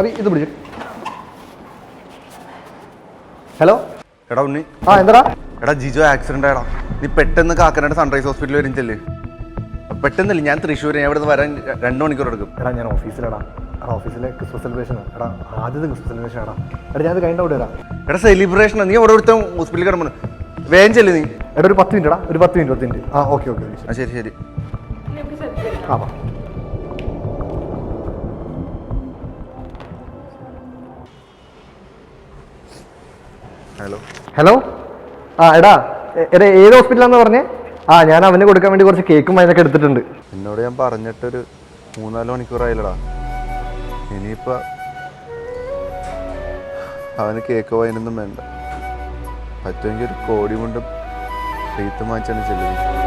അഭി ഇത് പിടിച്ചു. ഹലോ എടാ ഉണ്ണി. എന്താ എടാ ജിജോ ആക്സിഡന്റ് ആയടാ. നീ പെട്ടെന്ന് കാക്കനാട് സൺറൈസ് ഹോസ്പിറ്റലിൽ വരും ചെല്ലേ. പെട്ടെന്നില്ല, ഞാൻ തൃശ്ശൂർ, ഞാൻ ഇവിടെ വരാൻ 2 മണിക്കൂർ എടുക്കും. എടാ ഞാൻ ഓഫീസിലെടാ. ഓഫീസിലെ ക്രിസ്മസ് സെലിബ്രേഷൻ. എടാ ആദ്യത്തെ ക്രിസ്മസ് സെലിബ്രേഷൻ എടാ. ഞാനത് കഴിഞ്ഞ അവിടെ വരാം. എടാ സെലിബ്രേഷൻ നീ അവിടെ ഒരുത്ത ഹോസ്പിറ്റലിൽ കിടന്നു വേഗം ചെല്ലേ നീ. എടാ ഒരു 10 മിനിറ്റ് എടാ, ഒരു 10 മിനിറ്റ്. ഓക്കെ. ശരി ശരി. ഹലോ എടാ ഏത് ഹോസ്പിറ്റലാണെന്ന് പറഞ്ഞേ? ഞാൻ അവന് കൊടുക്കാൻ വേണ്ടി കുറച്ച് കേക്കും അതിനൊക്കെ എടുത്തിട്ടുണ്ട്. എന്നോട് ഞാൻ പറഞ്ഞിട്ടൊരു 3-4 മണിക്കൂറായില്ലടാ. ഇനിയിപ്പോ അവന് കേക്ക് വാങ്ങാനൊന്നും വേണ്ട. പറ്റുമെങ്കിൽ ഒരു കോടി കൊണ്ടും റീത്ത് വാങ്ങിച്ചാണ് ചെല്ലുന്നത്.